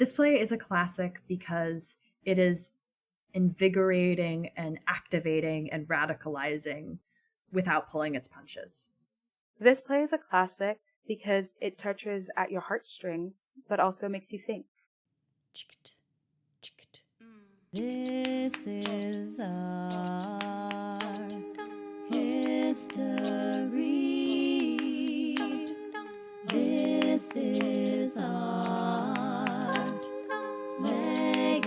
This play is a classic because it is invigorating and activating and radicalizing without pulling its punches. This play is a classic because it touches at your heartstrings, but also makes you think. This is our history. This is our legacy.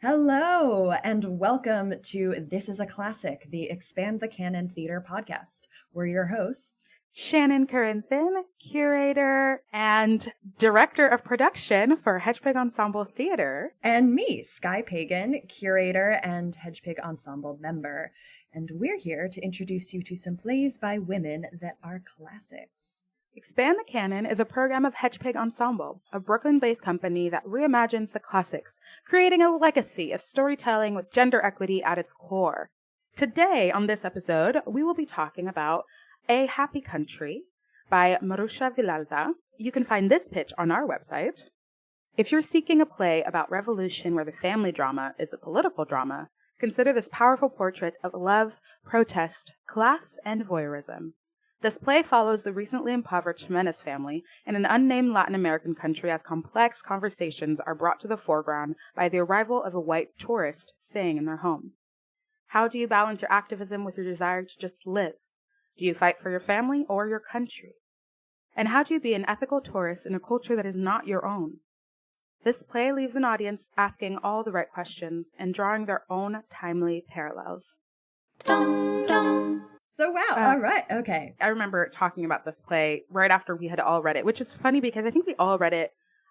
Hello, and welcome to This is a Classic, the Expand the Canon Theater podcast. We're your hosts, Shannon Corenthin, curator and director of production for Hedgepig Ensemble Theater. and me, Skye Pagon, curator and Hedgepig Ensemble member. And we're here to introduce you to some plays by women that are classics. Expand the Canon is a program of Hedgepig Ensemble, a Brooklyn-based company that reimagines the classics, creating a legacy of storytelling with gender equity at its core. Today, on this episode, we will be talking about A Happy Country by Maruxa Vilalta. You can find this pitch on our website. If you're seeking a play about revolution where the family drama is a political drama, consider this powerful portrait of love, protest, class, and voyeurism. This play follows the recently impoverished Jiménez family in an unnamed Latin American country as complex conversations are brought to the foreground by the arrival of a white tourist staying in their home. How do you balance your activism with your desire to just live? Do you fight for your family or your country? And how do you be an ethical tourist in a culture that is not your own? This play leaves an audience asking all the right questions and drawing their own timely parallels. Dum, dum. So wow, all right, okay. I remember talking about this play right after we had all read it, which is funny because I think we all read it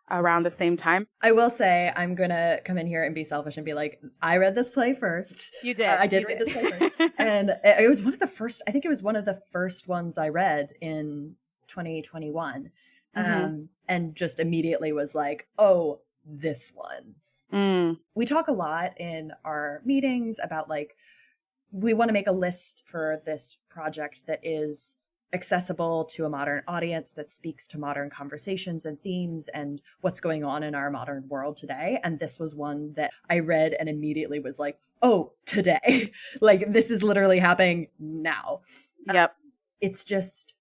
around the same time. I will say I'm going to come in here and be selfish and be like, I read this play first. You did. I did read this play first. And it was one of the first, I think it was one of the first ones I read in 2021. And just immediately was like, oh, this one. We talk a lot in our meetings about like, we want to make a list for this project that is accessible to a modern audience, that speaks to modern conversations and themes and what's going on in our modern world today. And this was one that I read and immediately was like, oh, today. Like, this is literally happening now. Yep. It's just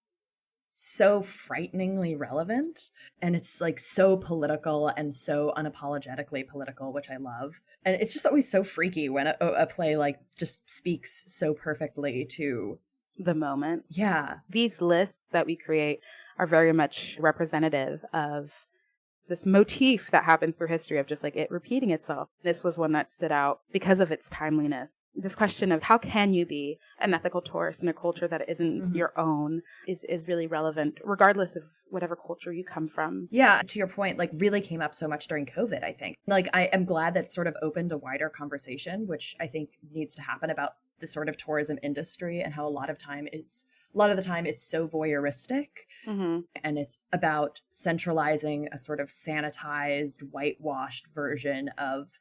so frighteningly relevant, and it's like so political and so unapologetically political, which I love. And it's just always so freaky when a play like just speaks so perfectly to The moment. yeah. These lists that we create are very much representative of this motif that happens through history of just like it repeating itself. This was one that stood out because of its timeliness. This question of how can you be an ethical tourist in a culture that isn't your own is really relevant, regardless of whatever culture you come from. Yeah, to your point, like really came up so much during COVID, I think. Like I am glad that sort of opened a wider conversation, which I think needs to happen about the sort of tourism industry and how a lot of the time it's so voyeuristic, and it's about centralizing a sort of sanitized, whitewashed version of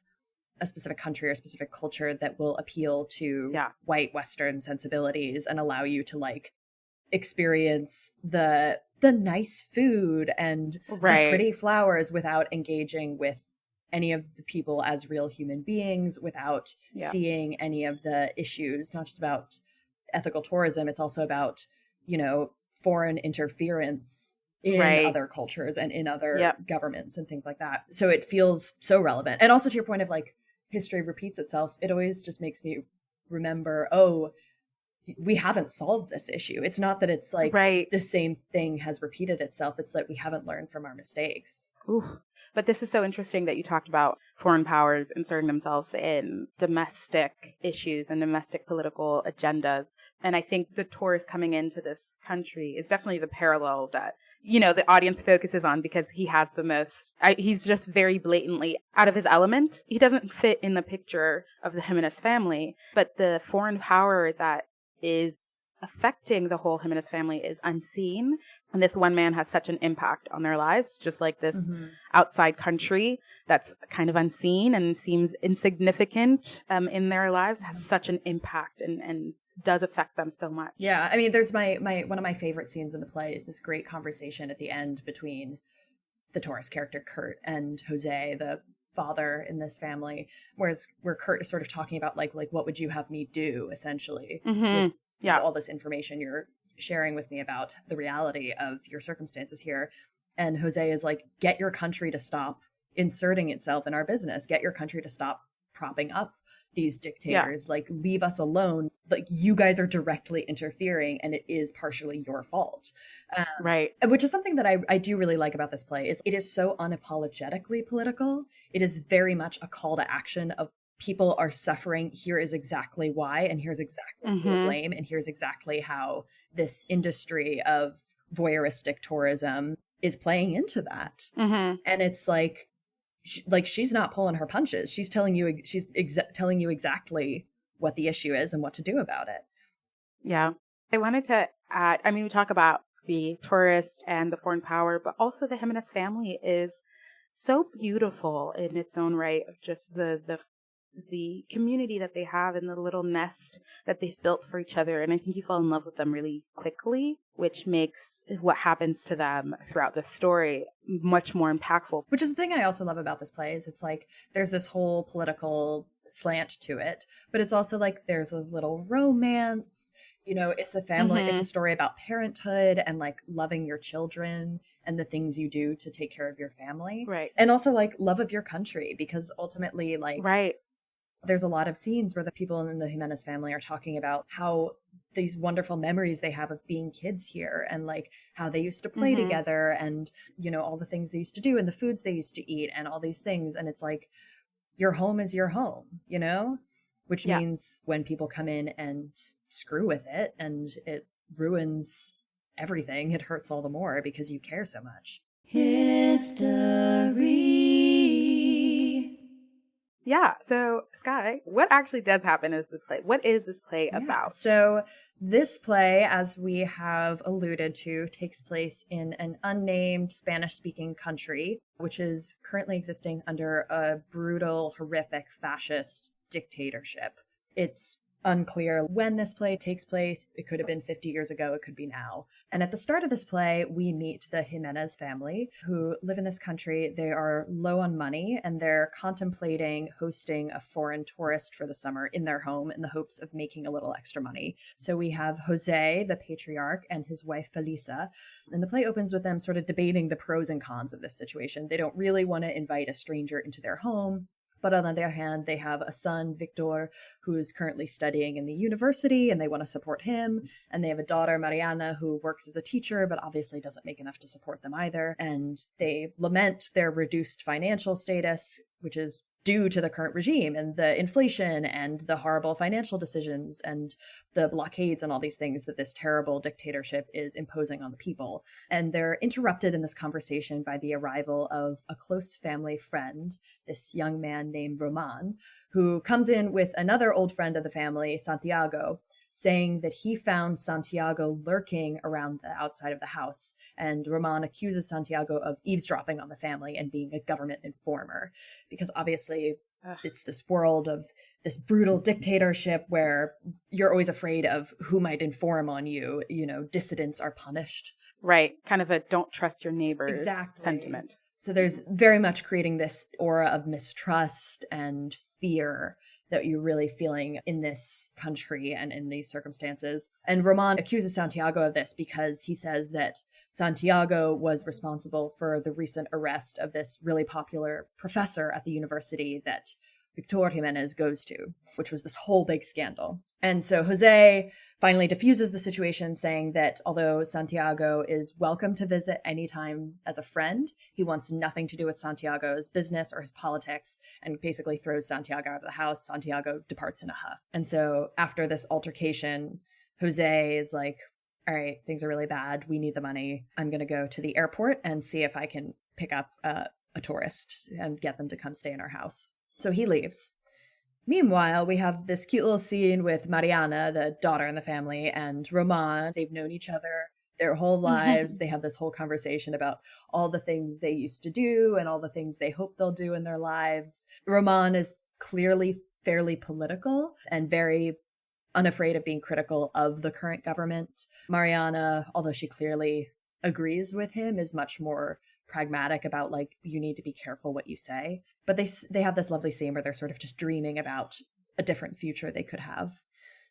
a specific country or a specific culture that will appeal to white Western sensibilities and allow you to like experience the nice food and the pretty flowers without engaging with any of the people as real human beings, without seeing any of the issues. Not just about ethical tourism, it's also about, you know, foreign interference in other cultures and in other governments and things like that. So it feels so relevant. And also to your point of like history repeats itself, it always just makes me remember, oh, we haven't solved this issue. It's not that it's like the same thing has repeated itself. It's that we haven't learned from our mistakes. Ooh. But this is so interesting that you talked about foreign powers inserting themselves in domestic issues and domestic political agendas. And I think the tourist coming into this country is definitely the parallel that, you know, the audience focuses on because he has the most, he's just very blatantly out of his element. He doesn't fit in the picture of the Jiménez family, but the foreign power that is affecting the whole Jiménez family is unseen. And this one man has such an impact on their lives, just like this outside country that's kind of unseen and seems insignificant in their lives has such an impact and does affect them so much. Yeah, I mean, there's my one of my favorite scenes in the play is this great conversation at the end between the tourist character Kurt and Jose, the father in this family, where Kurt is sort of talking about like what would you have me do, essentially, with all this information you're sharing with me about the reality of your circumstances here. And Jose is like, get your country to stop inserting itself in our business, get your country to stop propping up these dictators, like leave us alone, like you guys are directly interfering and it is partially your fault. Right. Which is something that I do really like about this play is it is so unapologetically political. It is very much a call to action of people are suffering. Here is exactly why, and here's exactly who to blame, and here's exactly how this industry of voyeuristic tourism is playing into that. And it's like, she's not pulling her punches. She's telling you telling you exactly what the issue is and what to do about it. Yeah. I wanted to add, I mean, we talk about the tourist and the foreign power, but also the Jiménez family is so beautiful in its own right, of just the community that they have and the little nest that they've built for each other. And I think you fall in love with them really quickly, which makes what happens to them throughout the story much more impactful. Which is the thing I also love about this play is it's like there's this whole political slant to it, but it's also like there's a little romance. You know, it's a family, it's a story about parenthood and like loving your children and the things you do to take care of your family. Right. And also like love of your country, because ultimately like there's a lot of scenes where the people in the Jiménez family are talking about how these wonderful memories they have of being kids here and like how they used to play together and, you know, all the things they used to do and the foods they used to eat and all these things. And it's like, your home is your home, you know, which means when people come in and screw with it and it ruins everything, it hurts all the more because you care so much. History. Yeah. So, Skye, what actually does happen is the play? What is this play about? So this play, as we have alluded to, takes place in an unnamed Spanish-speaking country, which is currently existing under a brutal, horrific fascist dictatorship. It's unclear when this play takes place. It could have been 50 years ago. It could be now. And at the start of this play, we meet the Jiménez family who live in this country. They are low on money and they're contemplating hosting a foreign tourist for the summer in their home in the hopes of making a little extra money. So we have Jose, the patriarch, and his wife, Feliz. And the play opens with them sort of debating the pros and cons of this situation. They don't really want to invite a stranger into their home. But on the other hand, they have a son, Victor, who is currently studying in the university, and they want to support him. And they have a daughter, Mariana, who works as a teacher, but obviously doesn't make enough to support them either. And they lament their reduced financial status, which is due to the current regime and the inflation and the horrible financial decisions and the blockades and all these things that this terrible dictatorship is imposing on the people. And they're interrupted in this conversation by the arrival of a close family friend, this young man named Roman, who comes in with another old friend of the family, Santiago, saying that he found Santiago lurking around the outside of the house. And Roman accuses Santiago of eavesdropping on the family and being a government informer. Because obviously it's this world of this brutal dictatorship where you're always afraid of who might inform on you. You know, dissidents are punished. Right. Kind of a don't trust your neighbors sentiment. So there's very much creating this aura of mistrust and fear that you're really feeling in this country and in these circumstances. And Roman accuses Santiago of this because he says that Santiago was responsible for the recent arrest of this really popular professor at the university that Victor Jiménez goes to, which was this whole big scandal. And so Jose finally diffuses the situation, saying that although Santiago is welcome to visit anytime as a friend, he wants nothing to do with Santiago's business or his politics, and basically throws Santiago out of the house. Santiago departs in a huff. And so after this altercation, Jose is like, all right, things are really bad. We need the money. I'm going to go to the airport and see if I can pick up a tourist and get them to come stay in our house. So he leaves. Meanwhile, we have this cute little scene with Mariana, the daughter in the family, and Roman. They've known each other their whole lives. They have this whole conversation about all the things they used to do and all the things they hope they'll do in their lives. Roman is clearly fairly political and very unafraid of being critical of the current government. Mariana, although she clearly agrees with him, is much more pragmatic about like, you need to be careful what you say. But they have this lovely scene where they're sort of just dreaming about a different future they could have.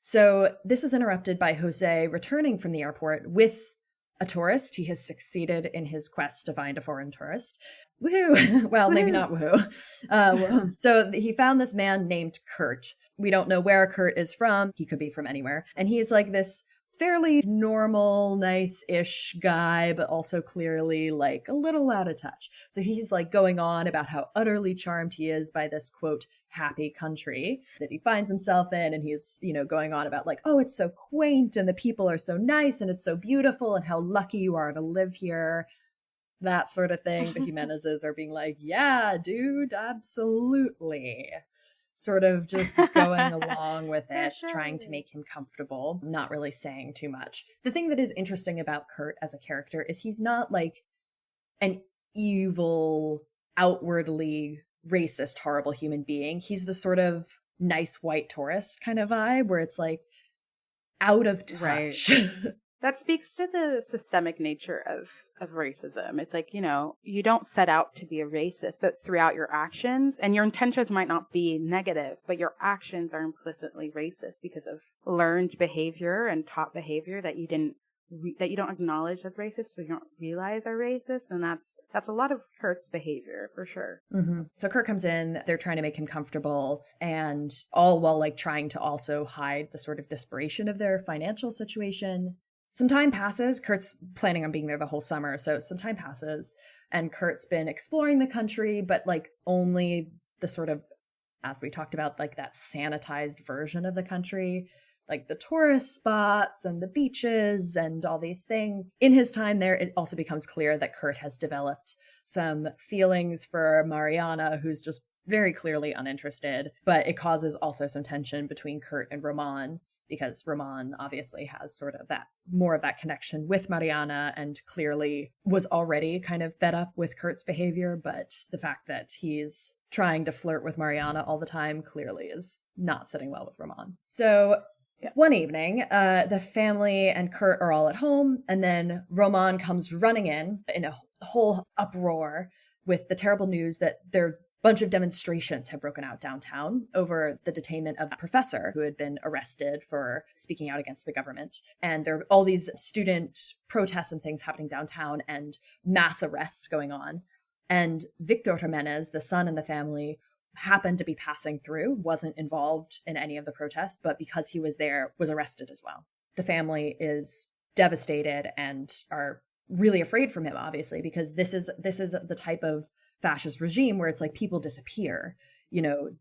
So this is interrupted by Jose returning from the airport with a tourist. He has succeeded in his quest to find a foreign tourist. Woohoo! Well, maybe not woohoo. So he found this man named Kurt. We don't know where Kurt is from. He could be from anywhere. And he's like this fairly normal, nice-ish guy, but also clearly like a little out of touch. So he's like going on about how utterly charmed he is by this, quote, happy country that he finds himself in. And he's, going on about like, oh, it's so quaint and the people are so nice and it's so beautiful and how lucky you are to live here. That sort of thing. The Jimenezes are being like, yeah, dude, absolutely. Sort of just going along with it, trying to make him comfortable, not really saying too much. The thing that is interesting about Kurt as a character is he's not like an evil, outwardly racist, horrible human being. He's the sort of nice white tourist kind of vibe where it's like out of touch. Right. That speaks to the systemic nature of racism. It's like, you don't set out to be a racist, but throughout your actions, and your intentions might not be negative, but your actions are implicitly racist because of learned behavior and taught behavior that you don't acknowledge as racist, so you don't realize are racist. And that's a lot of Kurt's behavior for sure. Mm-hmm. So Kurt comes in, they're trying to make him comfortable, and all while like trying to also hide the sort of desperation of their financial situation. Some time passes. Kurt's planning on being there the whole summer. So some time passes and Kurt's been exploring the country, but like only the sort of, as we talked about, like that sanitized version of the country, like the tourist spots and the beaches and all these things. In his time there, it also becomes clear that Kurt has developed some feelings for Mariana, who's just very clearly uninterested, but it causes also some tension between Kurt and Roman, because Roman obviously has sort of that more of that connection with Mariana and clearly was already kind of fed up with Kurt's behavior. But the fact that he's trying to flirt with Mariana all the time clearly is not sitting well with Roman. So one evening, the family and Kurt are all at home, and then Roman comes running in a whole uproar with the terrible news that their bunch of demonstrations have broken out downtown over the detainment of a professor who had been arrested for speaking out against the government. And there are all these student protests and things happening downtown and mass arrests going on. And Victor Jiménez, the son in the family, happened to be passing through, wasn't involved in any of the protests, but because he was there, was arrested as well. The family is devastated and are really afraid from him, obviously, because this is the type of fascist regime where it's like people disappear,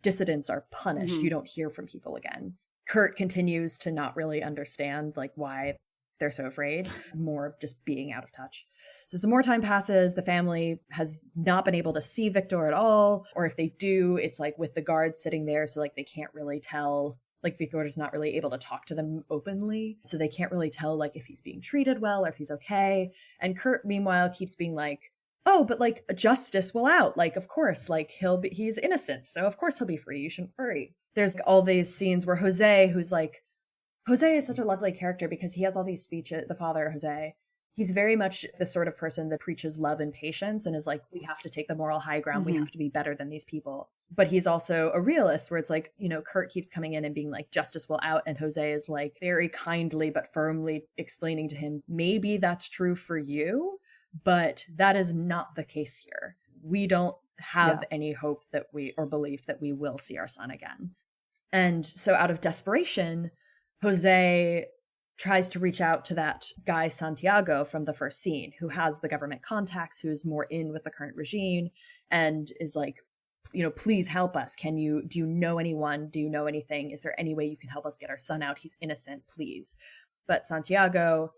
dissidents are punished. Mm-hmm. You don't hear from people again. Kurt continues to not really understand like why they're so afraid, more of just being out of touch. So some more time passes. The family has not been able to see Victor at all, or if they do, it's like with the guards sitting there, so like they can't really tell. Like Victor is not really able to talk to them openly, so they can't really tell like if he's being treated well or if he's okay. And Kurt meanwhile keeps being like, oh, but like justice will out. Like, of course, like he's innocent. So of course he'll be free. You shouldn't worry. There's all these scenes where Jose is such a lovely character because he has all these speeches, the father, Jose. He's very much the sort of person that preaches love and patience and is like, we have to take the moral high ground. Mm-hmm. We have to be better than these people. But he's also a realist where it's like, Kurt keeps coming in and being like, justice will out. And Jose is like very kindly but firmly explaining to him, maybe that's true for you, but that is not the case here. We don't have any hope or belief that we will see our son again. And so out of desperation, Jose tries to reach out to that guy Santiago from the first scene, who has the government contacts, who's more in with the current regime, and is like, please help us. Do you know anyone? Do you know anything? Is there any way you can help us get our son out? He's innocent, please. But Santiago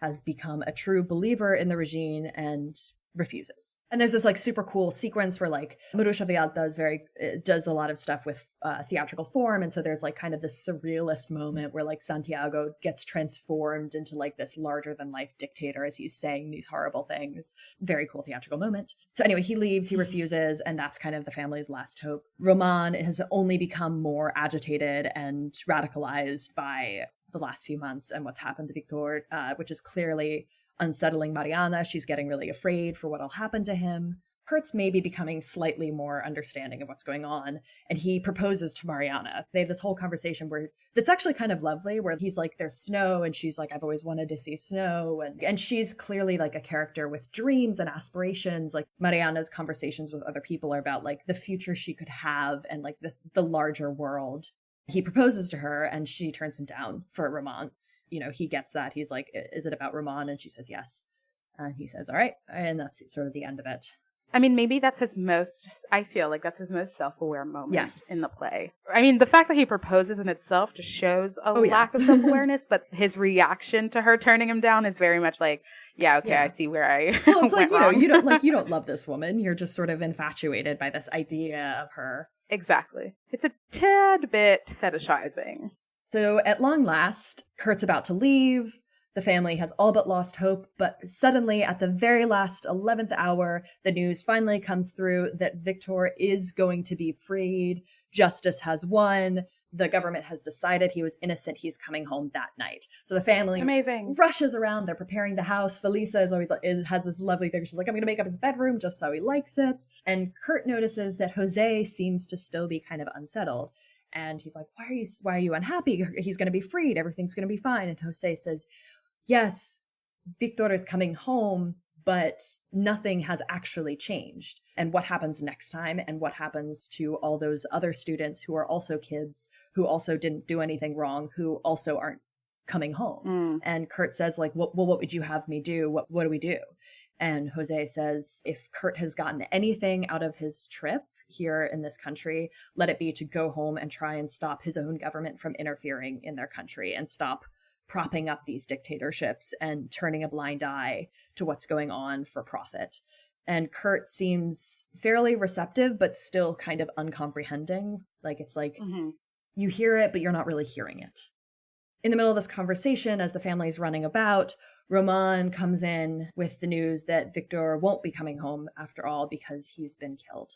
has become a true believer in the regime and refuses. And there's this like super cool sequence where like Maruxa Vilalta does a lot of stuff with theatrical form. And so there's like kind of this surrealist moment where like Santiago gets transformed into like this larger than life dictator as he's saying these horrible things. Very cool theatrical moment. So anyway, he leaves, he refuses, and that's kind of the family's last hope. Roman has only become more agitated and radicalized by the last few months and what's happened to Victor, which is clearly unsettling Mariana. She's getting really afraid for what'll happen to him. Kurt's maybe becoming slightly more understanding of what's going on, and he proposes to Mariana. They have this whole conversation that's actually kind of lovely, where he's like, there's snow, and she's like, I've always wanted to see snow, and she's clearly like a character with dreams and aspirations. Like Mariana's conversations with other people are about like the future she could have and like the larger world. He proposes to her, and she turns him down for Roman. You know, he gets that. He's like, is it about Roman? And she says, yes. And he says, all right. And that's sort of the end of it. I mean, maybe that's I feel like that's his most self-aware moment in the play. I mean, the fact that he proposes in itself just shows a lack of self-awareness, but his reaction to her turning him down is very much like, I see where I Well, it's went like, wrong. you don't love this woman. You're just sort of infatuated by this idea of her. Exactly. It's a tad bit fetishizing. So at long last, Kurt's about to leave. The family has all but lost hope, but suddenly at the very last 11th hour, the news finally comes through that Victor is going to be freed. Justice has won. The government has decided he was innocent. He's coming home that night. So the family rushes around. They're preparing the house. Felisa has this lovely thing. She's like, I'm going to make up his bedroom just so he likes it. And Kurt notices that Jose seems to still be kind of unsettled. And he's like, why are you unhappy? He's going to be freed. Everything's going to be fine. And Jose says, yes, Victor is coming home, but nothing has actually changed. And what happens next time, and what happens to all those other students who are also kids, who also didn't do anything wrong, who also aren't coming home. And Kurt says, like, what would you have me do? What do we do? And Jose says, if Kurt has gotten anything out of his trip here in this country, let it be to go home and try and stop his own government from interfering in their country and stop propping up these dictatorships and turning a blind eye to what's going on for profit. And Kurt seems fairly receptive, but still kind of uncomprehending. Like, it's like, you hear it, but you're not really hearing it. In the middle of this conversation, as the family's running about, Roman comes in with the news that Victor won't be coming home after all because he's been killed.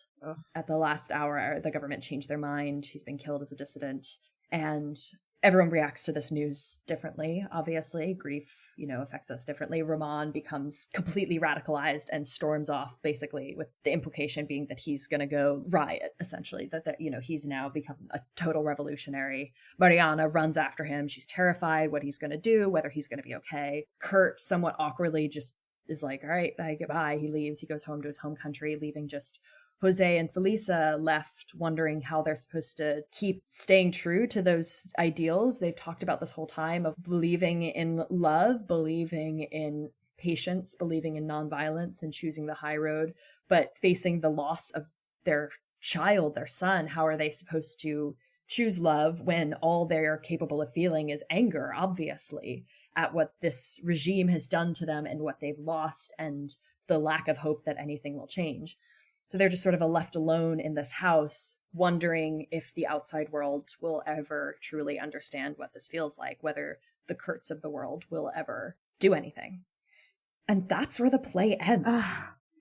At the last hour, the government changed their mind. He's been killed as a dissident. And everyone reacts to this news differently, obviously. Grief, affects us differently. Roman becomes completely radicalized and storms off, basically, with the implication being that he's going to go riot, essentially, that he's now become a total revolutionary. Mariana runs after him. She's terrified what he's going to do, whether he's going to be okay. Kurt, somewhat awkwardly, just is like, all right, goodbye. He leaves. He goes home to his home country, leaving just Jose and Felisa left wondering how they're supposed to keep staying true to those ideals they've talked about this whole time of believing in love, believing in patience, believing in nonviolence and choosing the high road, but facing the loss of their child, their son. How are they supposed to choose love when all they're capable of feeling is anger, obviously, at what this regime has done to them and what they've lost and the lack of hope that anything will change? So they're just sort of left alone in this house, wondering if the outside world will ever truly understand what this feels like, whether the Kurts of the world will ever do anything. And that's where the play ends.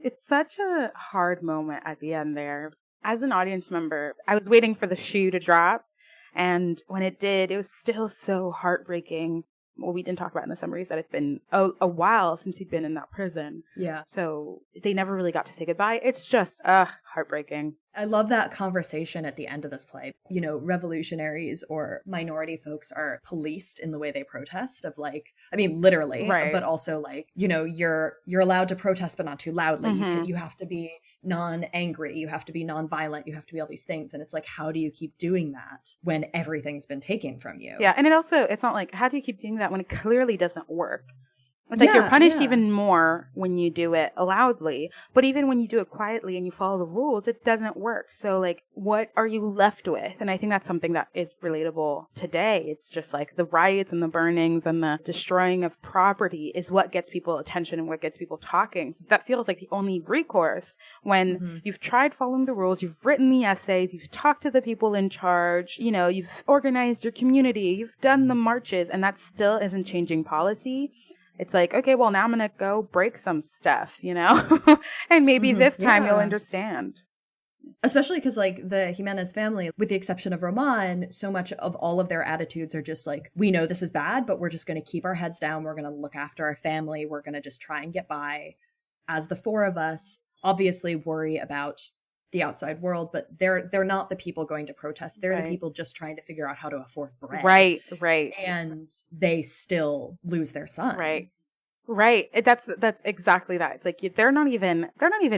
It's such a hard moment at the end there. As an audience member, I was waiting for the shoe to drop. And when it did, it was still so heartbreaking. Well, we didn't talk about in the summaries that it's been a while since he'd been in that prison. Yeah. So they never really got to say goodbye. It's just, heartbreaking. I love that conversation at the end of this play. Revolutionaries or minority folks are policed in the way they protest literally, right. But also you're allowed to protest, but not too loudly. You have to be non-angry, you have to be non-violent, you have to be all these things. And it's like, how do you keep doing that when everything's been taken from you? Yeah. And it's not like, how do you keep doing that when it clearly doesn't work? It's like you're punished even more when you do it loudly. But even when you do it quietly and you follow the rules, it doesn't work. So, like, what are you left with? And I think that's something that is relatable today. It's just like the riots and the burnings and the destroying of property is what gets people attention and what gets people talking. So that feels like the only recourse when you've tried following the rules, you've written the essays, you've talked to the people in charge, you know, you've organized your community, you've done the marches, and that still isn't changing policy. It's like, okay, well, now I'm going to go break some stuff, you know, and maybe this time you'll understand. Especially because, like, the Jiménez family, with the exception of Roman, so much of all of their attitudes are just like, we know this is bad, but we're just going to keep our heads down. We're going to look after our family. We're going to just try and get by as the four of us. Obviously worry about the outside world, but they're not the people going to protest. They're the people just trying to figure out how to afford bread. Right. And they still lose their son. Right. That's exactly that. It's like they're not even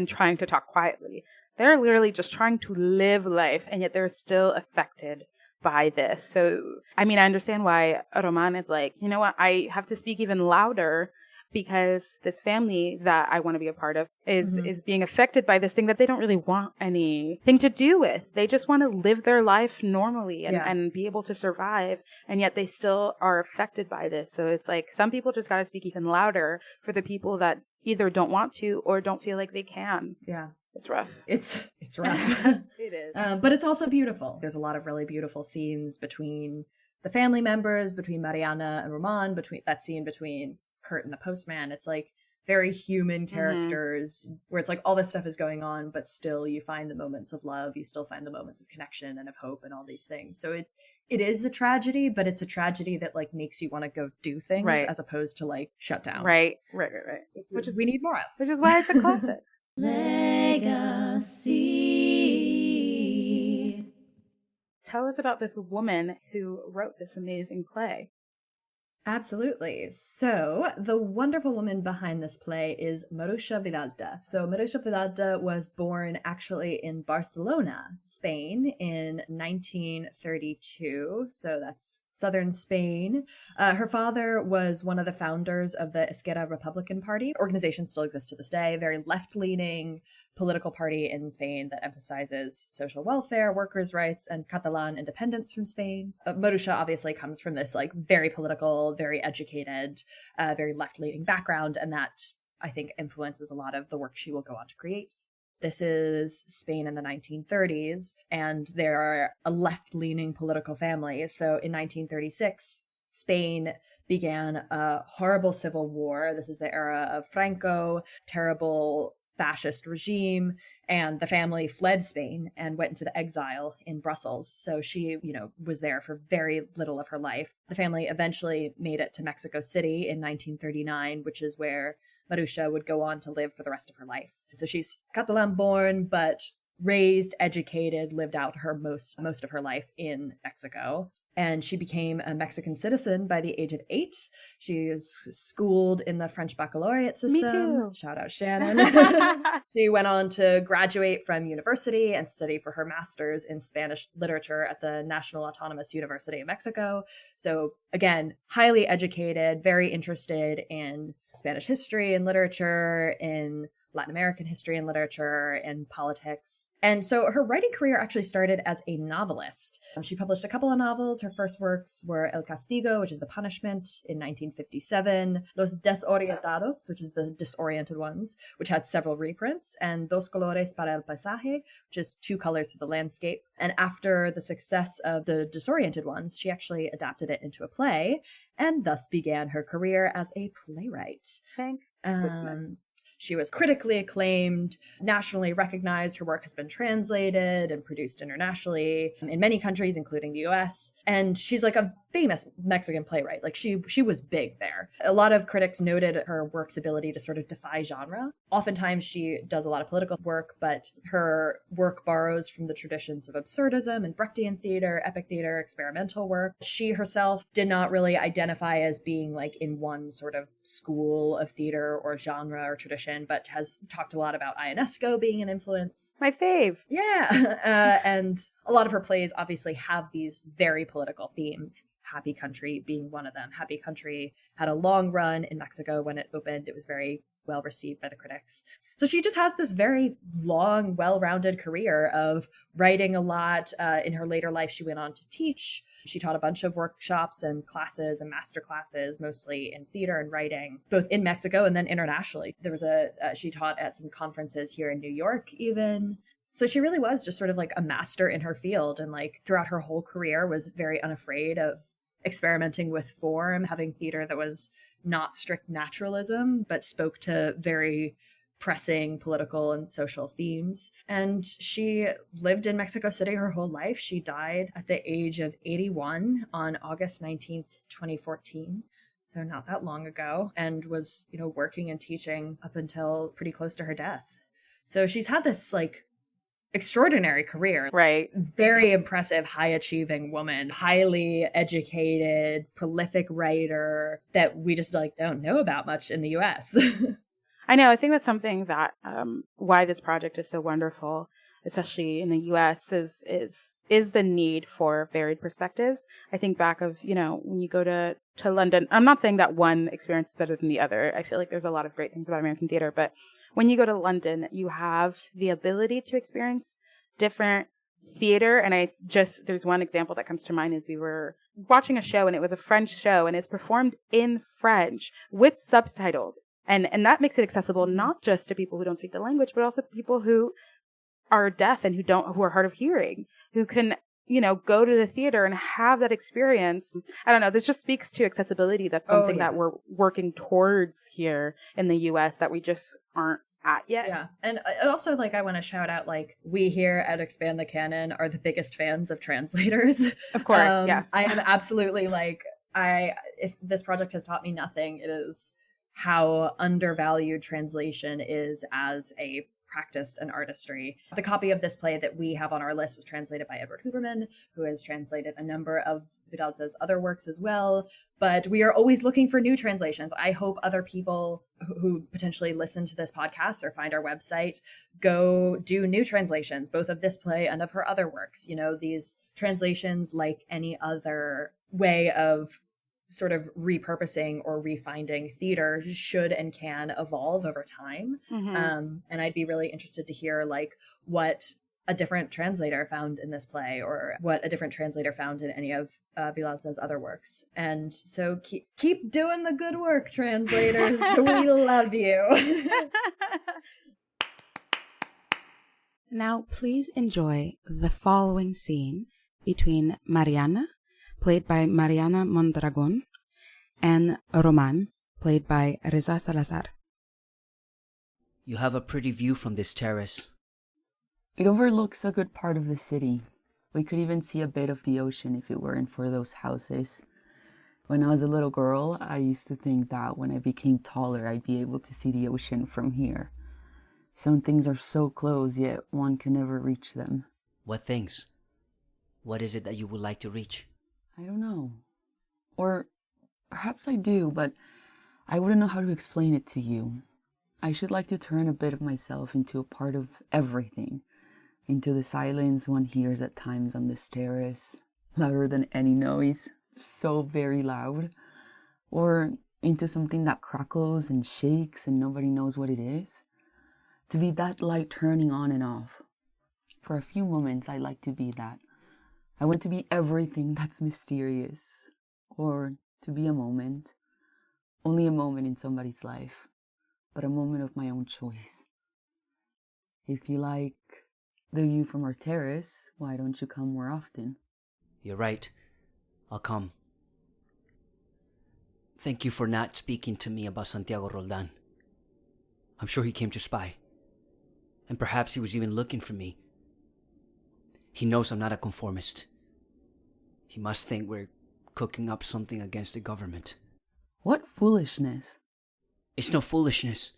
trying to talk quietly. They're literally just trying to live life, and yet they're still affected by this. So, I mean, I understand why Roman is like, you know what, I have to speak even louder because this family that I want to be a part of is being affected by this thing that they don't really want anything to do with. They just want to live their life normally and be able to survive. And yet they still are affected by this. So it's like some people just got to speak even louder for the people that either don't want to or don't feel like they can. Yeah. It's rough. It's rough. It is. But it's also beautiful. There's a lot of really beautiful scenes between the family members, between Mariana and Roman, between Kurt and the postman. It's like very human characters where it's like all this stuff is going on, but still you find the moments of love. You still find the moments of connection and of hope and all these things. So it is a tragedy, but it's a tragedy that like makes you want to go do things as opposed to like shut down. Right. Which is we need more of. Which is why it's a classic. Legacy. Tell us about this woman who wrote this amazing play. Absolutely. So the wonderful woman behind this play is Maruxa Vilalta. So Maruxa Vilalta was born actually in Barcelona, Spain in 1932. So that's southern Spain. Her father was one of the founders of the Esquerra Republican Party. Organization still exists to this day. Very left-leaning political party in Spain that emphasizes social welfare, workers' rights, and Catalan independence from Spain. Maruxa obviously comes from this like very political, very educated, very left-leaning background, and that I think influences a lot of the work she will go on to create. This is Spain in the 1930s, and they're a left-leaning political family. So in 1936, Spain began a horrible civil war. This is the era of Franco, terrible fascist regime, and the family fled Spain and went into the exile in Brussels. So she, was there for very little of her life. The family eventually made it to Mexico City in 1939, which is where Maruxa would go on to live for the rest of her life. So she's Catalan born, but raised, educated, lived out her most of her life in Mexico. And she became a Mexican citizen by the age of 8. She was schooled in the French baccalaureate system. Me too. Shout out Shannon. She went on to graduate from university and study for her master's in Spanish literature at the National Autonomous University of Mexico. So again, highly educated, very interested in Spanish history and literature, in Latin American history and literature, and politics. And so her writing career actually started as a novelist. She published a couple of novels. Her first works were El Castigo, which is The Punishment, in 1957, Los Desorientados, which is The Disoriented Ones, which had several reprints, and Dos Colores para el Paisaje, which is 2 colors for the landscape. And after the success of The Disoriented Ones, she actually adapted it into a play, and thus began her career as a playwright. Thank goodness. She was critically acclaimed, nationally recognized. Her work has been translated and produced internationally in many countries, including the US. And she's like a famous Mexican playwright. Like she was big there. A lot of critics noted her work's ability to sort of defy genre. Oftentimes she does a lot of political work, but her work borrows from the traditions of absurdism and Brechtian theater, epic theater, experimental work. She herself did not really identify as being like in one sort of school of theater or genre or tradition, but has talked a lot about Ionesco being an influence. My fave. Yeah. And a lot of her plays obviously have these very political themes. Happy Country being one of them. Happy Country had a long run in Mexico when it opened. It was very well received by the critics. So she just has this very long, well-rounded career of writing a lot. In her later life, she went on to teach. She taught a bunch of workshops and classes and master classes, mostly in theater and writing, both in Mexico and then internationally. There was she taught at some conferences here in New York even. So she really was just sort of like a master in her field, and like throughout her whole career was very unafraid of experimenting with form, having theater that was not strict naturalism, but spoke to very pressing political and social themes. And she lived in Mexico City her whole life. She died at the age of 81 on August 19th, 2014. So not that long ago, and was, working and teaching up until pretty close to her death. So she's had this like extraordinary career. Right. Very impressive, high achieving woman, highly educated, prolific writer that we just like don't know about much in the US. I know. I think that's something that why this project is so wonderful, especially in the US, is the need for varied perspectives. I think back of, when you go to London, I'm not saying that one experience is better than the other. I feel like there's a lot of great things about American theater, but when you go to London, you have the ability to experience different theater. And there's one example that comes to mind is we were watching a show and it was a French show and it's performed in French with subtitles. And that makes it accessible not just to people who don't speak the language, but also people who are deaf and who are hard of hearing, who can, go to the theater and have that experience. I don't know. This just speaks to accessibility. That's something that we're working towards here in the US that we just aren't at yet. Yeah. And also, I want to shout out, we here at Expand the Canon are the biggest fans of translators. Of course. Yes. I am absolutely if this project has taught me nothing, it is how undervalued translation is as a practice and artistry. The copy of this play that we have on our list was translated by Edward Huberman, who has translated a number of Vilalta's other works as well. But we are always looking for new translations. I hope other people who potentially listen to this podcast or find our website go do new translations, both of this play and of her other works. These translations, like any other way of sort of repurposing or refinding theater, should and can evolve over time. Mm-hmm. And I'd be really interested to hear what a different translator found in this play, or what a different translator found in any of Vilalta's other works. And so keep doing the good work, translators. We love you. Now please enjoy the following scene between Mariana, played by Mariana Mondragón, and Roman, played by Reza Salazar. You have a pretty view from this terrace. It overlooks a good part of the city. We could even see a bit of the ocean if it weren't for those houses. When I was a little girl, I used to think that when I became taller, I'd be able to see the ocean from here. Some things are so close, yet one can never reach them. What things? What is it that you would like to reach? I don't know. Or perhaps I do, but I wouldn't know how to explain it to you. I should like to turn a bit of myself into a part of everything. Into the silence one hears at times on this terrace, louder than any noise, so very loud. Or into something that crackles and shakes and nobody knows what it is. To be that light turning on and off. For a few moments, I'd like to be that. I want to be everything that's mysterious. Or to be a moment. Only a moment in somebody's life. But a moment of my own choice. If you like the view from our terrace, why don't you come more often? You're right. I'll come. Thank you for not speaking to me about Santiago Roldan. I'm sure he came to spy. And perhaps he was even looking for me. He knows I'm not a conformist. He must think we're cooking up something against the government. What foolishness. It's no foolishness.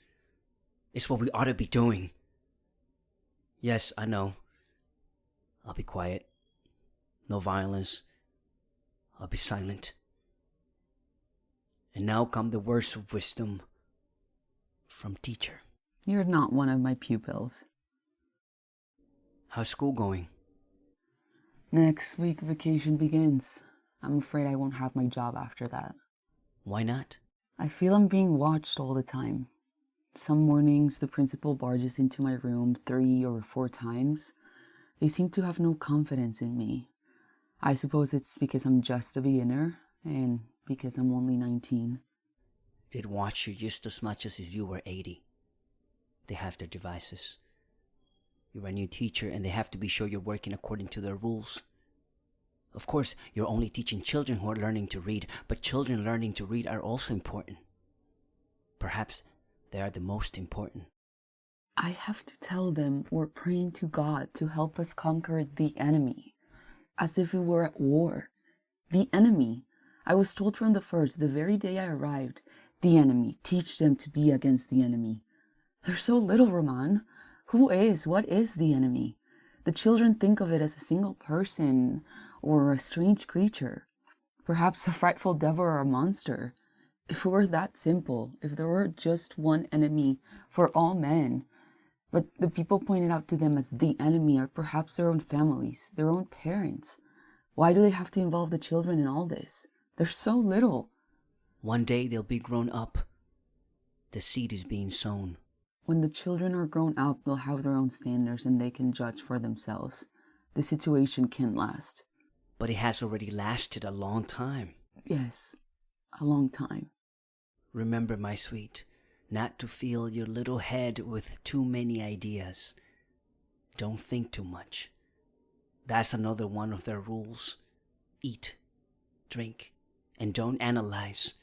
It's what we ought to be doing. Yes, I know. I'll be quiet. No violence. I'll be silent. And now come the words of wisdom from teacher. You're not one of my pupils. How's school going? Next week vacation begins. I'm afraid I won't have my job after that. Why not? I feel I'm being watched all the time. Some mornings, the principal barges into my room 3 or 4 times. They seem to have no confidence in me. I suppose it's because I'm just a beginner and because I'm only 19. They'd watch you just as much as if you were 80. They have their devices. You're a new teacher and they have to be sure you're working according to their rules. Of course, you're only teaching children who are learning to read, but children learning to read are also important. Perhaps they are the most important. I have to tell them we're praying to God to help us conquer the enemy, as if we were at war. The enemy. I was told from the first, the very day I arrived, the enemy. Teach them to be against the enemy. There's so little, Roman. What is the enemy? The children think of it as a single person or a strange creature, perhaps a frightful devil or a monster. If it were that simple, if there were just one enemy for all men, but the people pointed out to them as the enemy are perhaps their own families, their own parents. Why do they have to involve the children in all this? There's so little. One day they'll be grown up. The seed is being sown. When the children are grown up, they'll have their own standards and they can judge for themselves. The situation can last. But it has already lasted a long time. Yes, a long time. Remember, my sweet, not to fill your little head with too many ideas. Don't think too much. That's another one of their rules. Eat, drink, and don't analyze.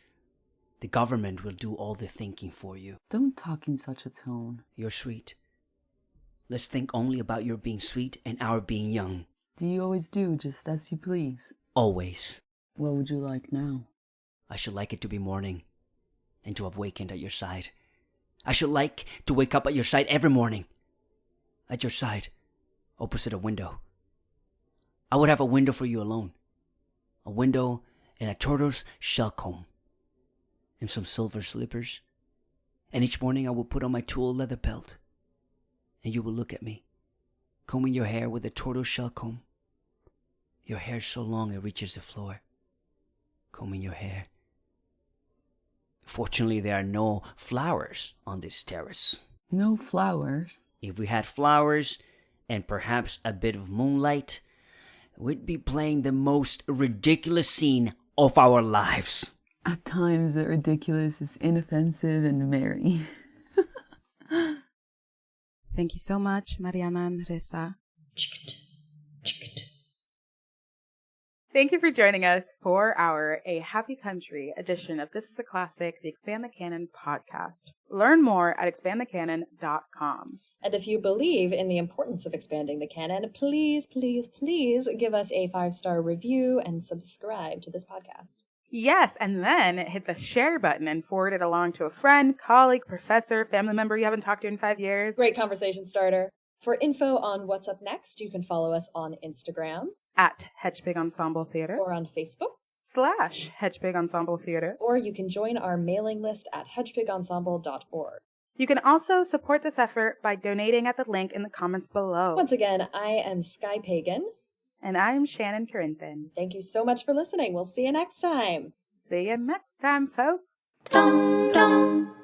The government will do all the thinking for you. Don't talk in such a tone. You're sweet. Let's think only about your being sweet and our being young. Do you always do just as you please? Always. What would you like now? I should like it to be morning and to have wakened at your side. I should like to wake up at your side every morning. At your side, opposite a window. I would have a window for you alone. A window and a tortoise shell comb. And some silver slippers. And each morning I will put on my tulle leather belt. And you will look at me, combing your hair with a tortoise shell comb. Your hair so long it reaches the floor. Combing your hair. Fortunately, there are no flowers on this terrace. No flowers? If we had flowers and perhaps a bit of moonlight, we'd be playing the most ridiculous scene of our lives. At times, the ridiculous is inoffensive and merry. Thank you so much, Mariana and Reza. Thank you for joining us for our A Happy Country edition of This is a Classic, the Expand the Canon podcast. Learn more at expandthecanon.com. And if you believe in the importance of expanding the canon, please, please, please give us a 5-star review and subscribe to this podcast. Yes, and then hit the share button and forward it along to a friend, colleague, professor, family member you haven't talked to in 5 years. Great conversation starter. For info on what's up next, you can follow us on Instagram. At Hedgepig Ensemble Theater. Or on Facebook. / Hedgepig Ensemble Theater. Or you can join our mailing list at hedgepigensemble.org. You can also support this effort by donating at the link in the comments below. Once again, I am Skye Pagon. And I'm Shannon Corenthin. Thank you so much for listening. We'll see you next time. See you next time, folks. Dum dum.